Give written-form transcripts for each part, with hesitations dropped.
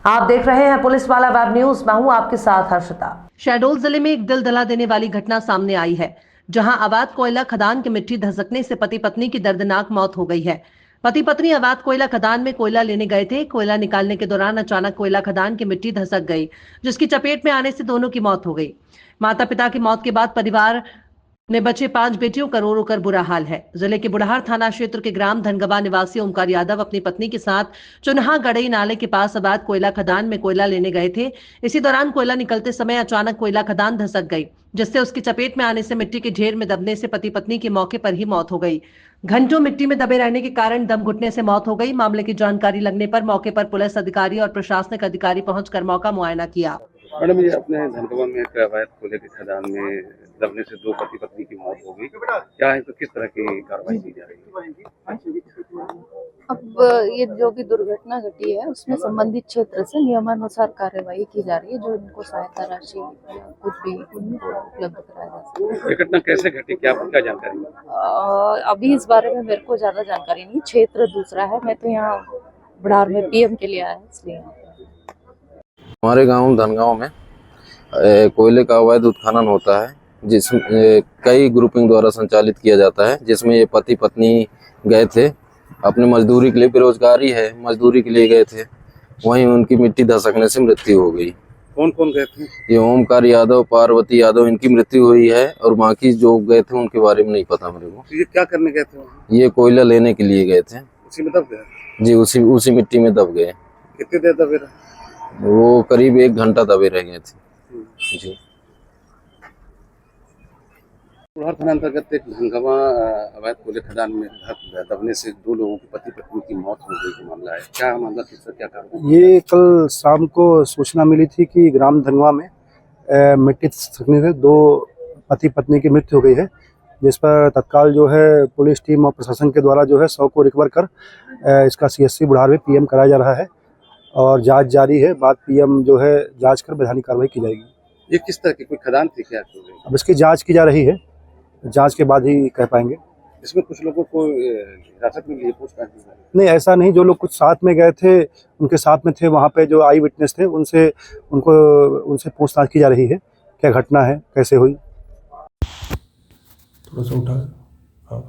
आप देख रहे हैं पुलिस वाला वेब न्यूज। मैं हूं आपके साथ हर्षिता। शहडोल जिले में एक दिल दहला देने वाली घटना सामने आई है, जहां अवैध कोयला खदान की मिट्टी धसकने से पति पत्नी की दर्दनाक मौत हो गई है। पति पत्नी अवैध कोयला खदान में कोयला लेने गए थे। कोयला निकालने के दौरान अचानक कोयला खदान की मिट्टी धसक गई, जिसकी चपेट में आने से दोनों की मौत हो गई। माता पिता की मौत के बाद परिवार ने बचे 5 बेटियों का रो रो कर बुरा हाल है। जिले के बुढ़ार थाना क्षेत्र के ग्राम धनगवा निवासी ओमकार यादव अपनी पत्नी के साथ चुनहा गड़ई नाले के पास अवैध कोयला खदान में कोयला लेने गए थे। इसी दौरान कोयला निकलते समय अचानक कोयला खदान धसक गई, जिससे उसकी चपेट में आने से मिट्टी के ढेर में दबने से पति पत्नी की मौके पर ही मौत हो गई। घंटों मिट्टी में दबे रहने के कारण दम घुटने से मौत हो गई। मामले की जानकारी लगने पर मौके पर पुलिस अधिकारी और प्रशासनिक अधिकारी पहुंचकर मौका मुआयना किया। मैडम, ये अपने धनगवा में एक अवैध कोयले की खदान में दबने से 2 पति पत्नी की मौत हो गई। क्या है, तो किस तरह की कार्रवाई की जा रही है? अब ये जो भी दुर्घटना घटी है उसमें संबंधित क्षेत्र से नियमानुसार कार्यवाही की जा रही है। जो इनको सहायता राशि या कुछ भी उनको उपलब्ध कराया जा सकता है। ये घटना कैसे घटी, क्या जानकारी है? अभी इस बारे में मेरे को ज्यादा जानकारी नहीं। क्षेत्र दूसरा है, मैं तो यहाँ बुढ़ार में पीएम के लिए आया है, इसलिए हमारे गांव धनगांव में कोयले का अवैध उत्खनन होता है, जिसमें कई ग्रुपिंग द्वारा संचालित किया जाता है। जिसमें ये पति पत्नी गए थे अपने मजदूरी के लिए, बेरोजगारी है, मजदूरी के लिए गए थे। वहीं उनकी मिट्टी धसकने से मृत्यु हो गई। कौन कौन गए थे? ये ओमकार यादव, पार्वती यादव, इनकी मृत्यु हुई है और बाकी जो गए थे उनके बारे में नहीं पता मेरे को। ये क्या करने गए थे? ये कोयला लेने के लिए गए थे। उसी में दब गए? जी, उसी मिट्टी में दब गए। कितनी देर दबे रहे? वो करीब 1 घंटा दबे रह गए थे। जी। बुढ़ार थाना अंतर्गत एक धनगवा अवैध कोयले खदान में दबने से 2 लोगों की पति पत्नी की मौत हो गई का मामला है। क्या मामला, किसका क्या कारण? ये कल शाम को सूचना मिली थी कि ग्राम धनगवा में मिट्टी धसकने से 2 पति पत्नी की मृत्यु हो गई है, जिस पर तत्काल जो है पुलिस टीम और प्रशासन के द्वारा जो है शव को रिकवर कर इसका सीएससी बुढ़ार में पीएम कराया जा रहा है और जांच जारी है। बाद पीएम जो है जांच कर वैधानिक कार्रवाई की जाएगी। ये किस तरह की कोई खदान थी क्या? अब इसकी जांच की जा रही है, जांच के बाद ही कह पाएंगे। इसमें कुछ लोगों को हिरासत में लिए पूछताछ की? नहीं, ऐसा नहीं। जो लोग कुछ साथ में गए थे, उनके साथ में थे, वहाँ पे जो आई विटनेस थे, उनसे पूछताछ की जा रही है, क्या घटना है, कैसे हुई। थोड़ा सा उठा। हाँ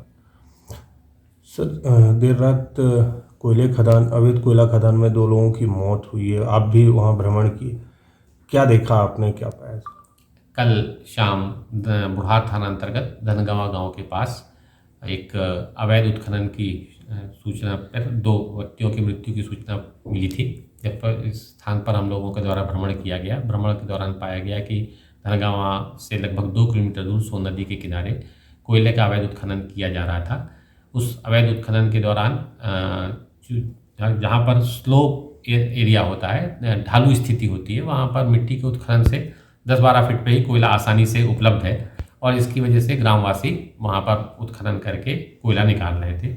सर, देर रात अवैध कोयला खदान में 2 लोगों की मौत हुई है। आप भी वहाँ भ्रमण किए, क्या देखा आपने, क्या पाया? कल शाम बुढ़ार थाना अंतर्गत धनगवा गांव के पास एक अवैध उत्खनन की सूचना पर 2 व्यक्तियों की मृत्यु की सूचना मिली थी। जब पर इस स्थान पर हम लोगों के द्वारा भ्रमण किया गया। भ्रमण के दौरान पाया गया कि धनगवा से लगभग 2 किलोमीटर दूर सोन नदी के किनारे कोयले का अवैध उत्खनन किया जा रहा था। उस अवैध उत्खनन के दौरान जहाँ पर स्लोप एरिया होता है, ढालू स्थिति होती है, वहाँ पर मिट्टी के उत्खनन से 10-12 फीट पे ही कोयला आसानी से उपलब्ध है और इसकी वजह से ग्रामवासी वहाँ पर उत्खनन करके कोयला निकाल रहे थे।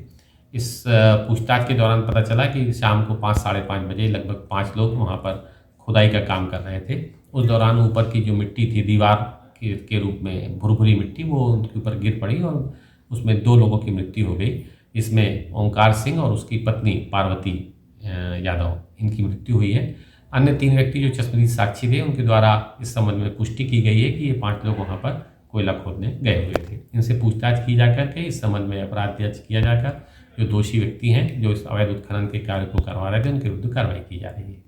इस पूछताछ के दौरान पता चला कि शाम को 5-5:30 बजे लगभग 5 लोग वहाँ पर खुदाई का काम कर रहे थे। उस दौरान ऊपर की जो मिट्टी थी, दीवार के रूप में भुरभुरी मिट्टी, वो उनके ऊपर गिर पड़ी और उसमें 2 लोगों की मृत्यु हो गई। इसमें ओंकार सिंह और उसकी पत्नी पार्वती यादव, इनकी मृत्यु हुई है। अन्य 3 व्यक्ति जो चश्मदीद साक्षी थे, उनके द्वारा इस संबंध में पुष्टि की गई है कि ये 5 लोग वहाँ पर कोयला खोदने गए हुए थे। इनसे पूछताछ की जाकर के इस संबंध में अपराध दर्ज किया जाकर जो दोषी व्यक्ति हैं, जो इस अवैध उत्खनन के कार्य को करवा रहे थे, उनके विरुद्ध कार्रवाई की जा रही है।